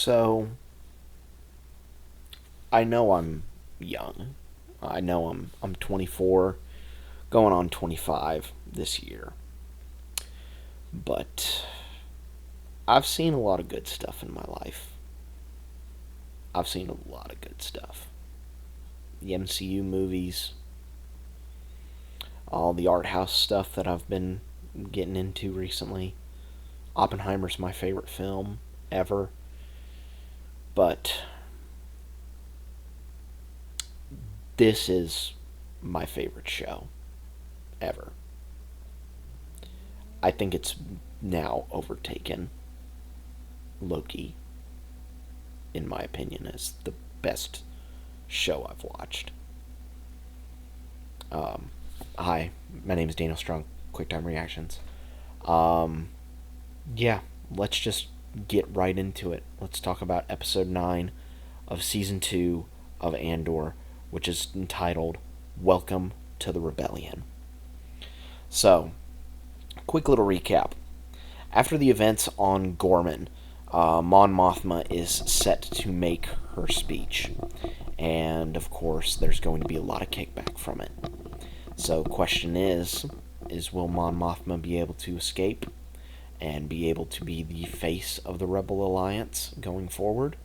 So, I know I'm young. I know I'm 24, going on 25 this year. But I've seen a lot of good stuff in my life. I've seen a lot of good stuff. The MCU movies, all the art house stuff that I've been getting into recently. Oppenheimer's my favorite film ever. But this is my favorite show ever. I think it's now overtaken Loki, in my opinion, as the best show I've watched. Um, Hi, my name is Daniel Strong, QuickTime Reactions. Um, yeah, let's just get right into it. Let's talk about episode 9 of season 2 of Andor, which is entitled Welcome to the Rebellion. So, quick little recap. After the events on Gorman, Mon Mothma is set to make her speech. And of course, there's going to be a lot of kickback from it. So, question is will Mon Mothma be able to escape and be able to be the face of the Rebel Alliance going forward?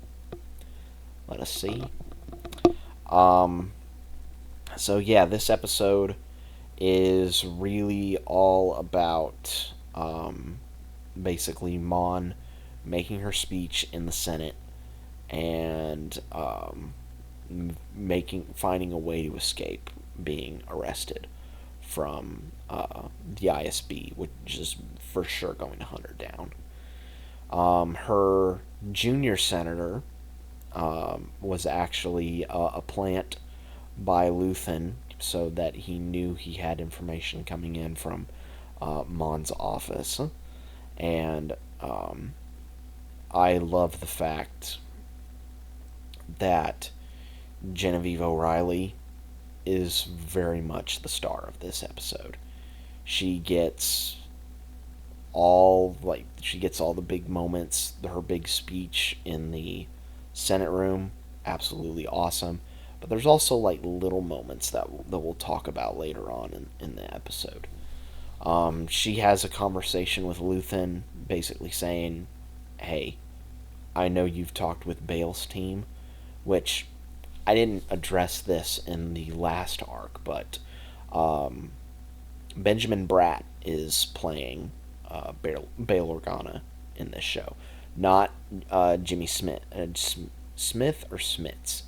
Let us see. Um, so yeah, this episode is really all about basically Mon making her speech in the Senate and finding a way to escape being arrested from the ISB, which is for sure going to hunt her down. Her junior senator was actually a plant by Luthen so that he knew he had information coming in from Mon's office. And I love the fact that Genevieve O'Reilly is very much the star of this episode. She gets all the big moments. Her big speech in the Senate room, absolutely awesome. But there's also like little moments that we'll talk about later on in the episode. She has a conversation with Luthen, basically saying, "Hey, I know you've talked with Bale's team," which I didn't address this in the last arc, but Benjamin Bratt is playing Bail Organa in this show, not Jimmy Smith, Smith or Smits,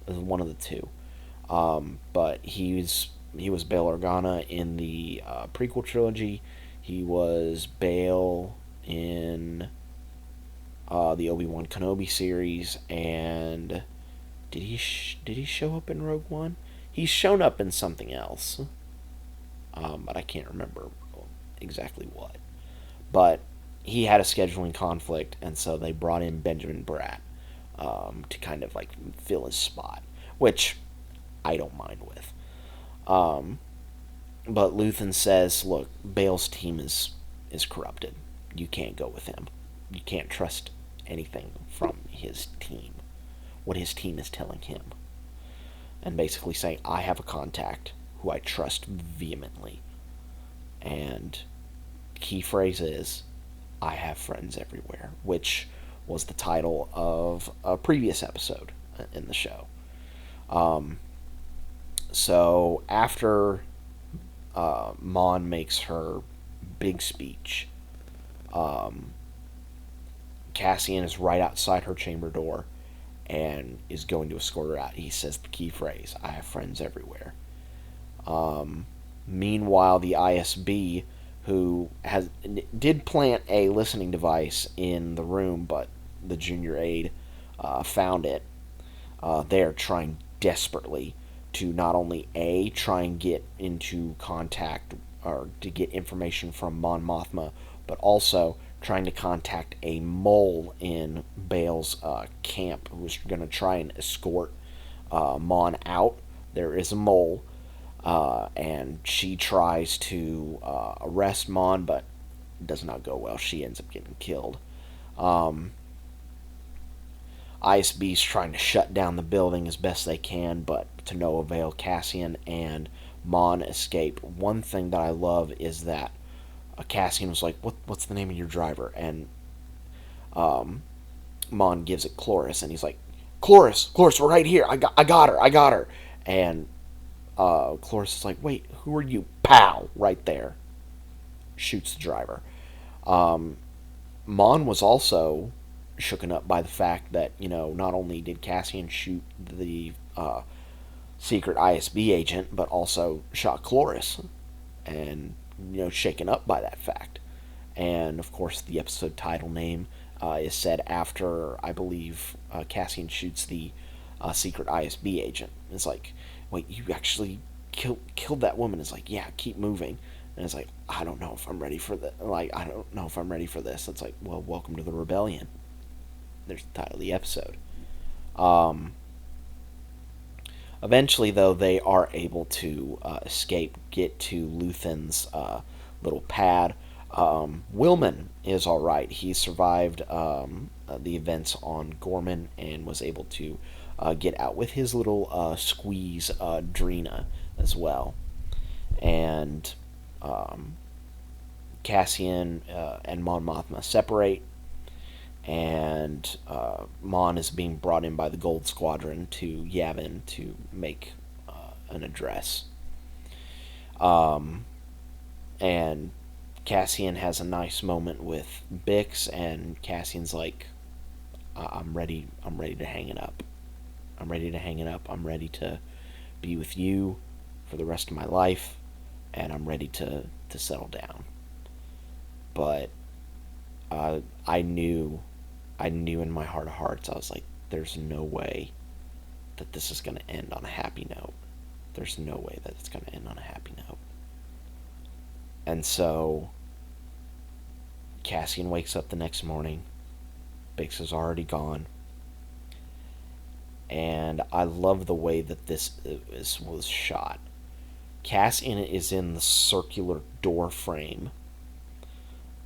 one of the two. But he was Bail Organa in the prequel trilogy. He was Bail in the Obi-Wan Kenobi series, and did he show up in Rogue One? He's shown up in something else, but I can't remember exactly what. But he had a scheduling conflict, and so they brought in Benjamin Bratt to kind of like fill his spot, which I don't mind with. But Luthen says, "Look, Bale's team is corrupted. You can't go with him. You can't trust anything from his team. What his team is telling him." And basically saying, "I have a contact who I trust vehemently." And key phrase is, "I have friends everywhere," which was the title of a previous episode in the show. So after Mon makes her big speech, Cassian is right outside her chamber door and is going to escort her out. He says the key phrase, "I have friends everywhere." Meanwhile, the ISB, who did plant a listening device in the room, but the junior aide found it. They're trying desperately to not only try and get into contact or to get information from Mon Mothma, but also trying to contact a mole in Bale's camp who's going to try and escort Mon out. There is a mole, and she tries to arrest Mon, but it does not go well. She ends up getting killed. ISB's trying to shut down the building as best they can, but to no avail. Cassian and Mon escape. One thing that I love is that Cassian was like, what's the name of your driver? And Mon gives it Chloris, and he's like, Chloris, we're right here. I got her. And Chloris is like, wait, who are you? Pow! Right there. Shoots the driver. Mon was also shooken up by the fact that, not only did Cassian shoot the secret ISB agent, but also shot Chloris. And, shaken up by that fact. And, of course, the episode title name is said after, I believe, Cassian shoots the secret ISB agent. It's like, wait, you actually killed that woman? It's like, yeah, keep moving. And it's like, I don't know if I'm ready for this. I don't know if I'm ready for this. It's like, well, welcome to the rebellion. There's the title of the episode. Eventually, though, they are able to escape, get to Luthen's little pad. Willman is all right. He survived the events on Gorman and was able to get out with his little squeeze Drina as well. And Cassian and Mon Mothma separate, and Mon is being brought in by the Gold Squadron to Yavin to make an address. And Cassian has a nice moment with Bix, and Cassian's like, I'm ready to hang it up. I'm ready to be with you for the rest of my life, and I'm ready to settle down. But I knew in my heart of hearts, I was like, there's no way that this is going to end on a happy note. There's no way that it's going to end on a happy note. And so Cassian wakes up the next morning. Bix is already gone. And I love the way that this was shot. Cassian is in the circular door frame,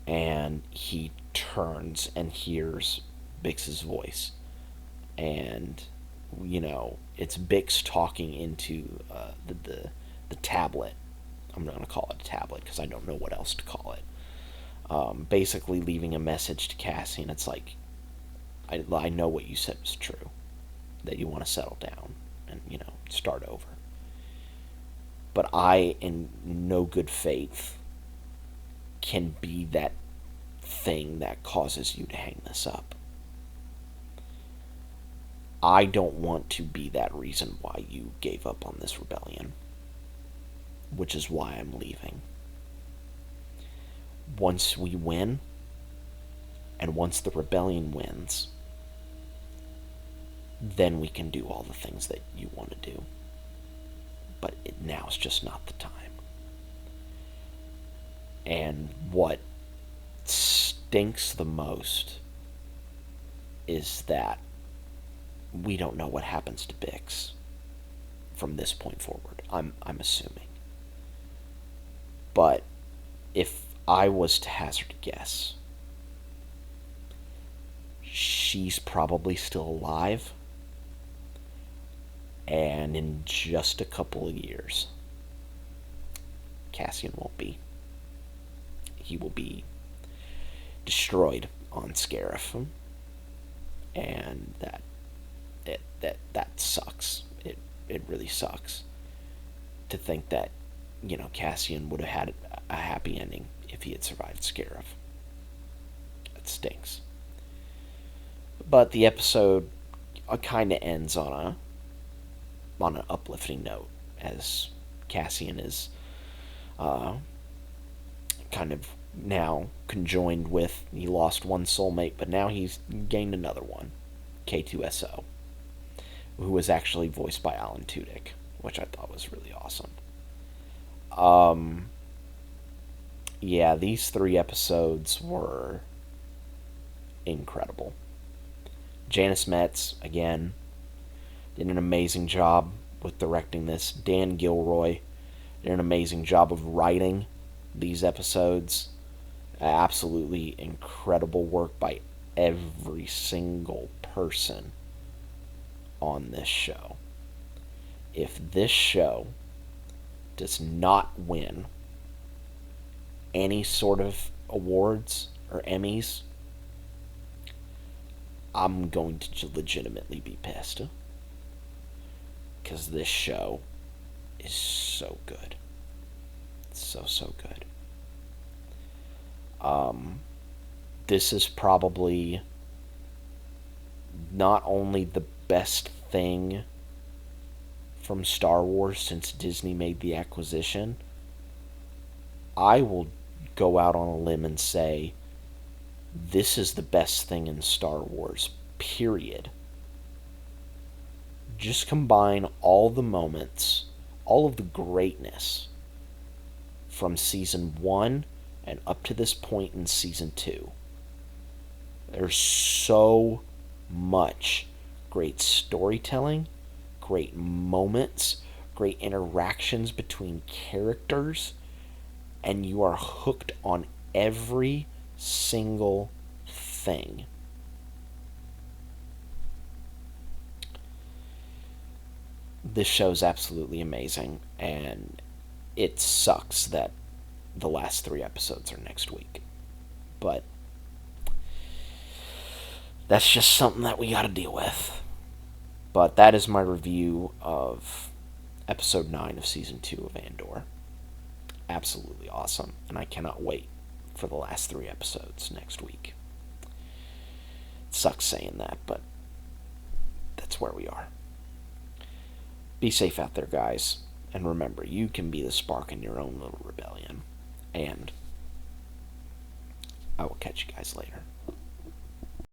and he turns and hears Bix's voice. And, it's Bix talking into the tablet. I'm not going to call it a tablet because I don't know what else to call it. Basically leaving a message to Cassian. It's like, I know what you said was true. That you want to settle down and, start over. But I, in no good faith, can be that thing that causes you to hang this up. I don't want to be that reason why you gave up on this rebellion. Which is why I'm leaving. Once we win, and once the rebellion wins, then we can do all the things that you want to do. But now's just not the time. And what stinks the most is that we don't know what happens to Bix from this point forward. I'm assuming. But if I was to hazard a guess, she's probably still alive. And in just a couple of years, Cassian won't be. He will be destroyed on Scarif. And that sucks. It really sucks to think that, Cassian would have had a happy ending if he had survived Scarif. It stinks. But the episode kind of ends on an uplifting note, as Cassian is kind of now conjoined with, he lost one soulmate, but now he's gained another one, K2SO, who was actually voiced by Alan Tudyk, which I thought was really awesome. Yeah, these 3 episodes were incredible. Janice Metz, again, did an amazing job with directing this. Dan Gilroy did an amazing job of writing these episodes. Absolutely incredible work by every single person on this show. If this show does not win any sort of awards or Emmys, I'm going to legitimately be pissed. Because this show is so good. So good. This is probably not only the best thing from Star Wars since Disney made the acquisition, I will go out on a limb and say this is the best thing in Star Wars, period. Just combine all the moments, all of the greatness from season 1 and up to this point in season 2. There's so much great storytelling, great moments, great interactions between characters, and you are hooked on every single thing. This show's absolutely amazing, and it sucks that the last 3 episodes are next week. But that's just something that we gotta deal with. But that is my review of episode 9 of season 2 of Andor. Absolutely awesome, and I cannot wait for the last 3 episodes next week. It sucks saying that, but that's where we are. Be safe out there, guys, and remember, you can be the spark in your own little rebellion. And I will catch you guys later.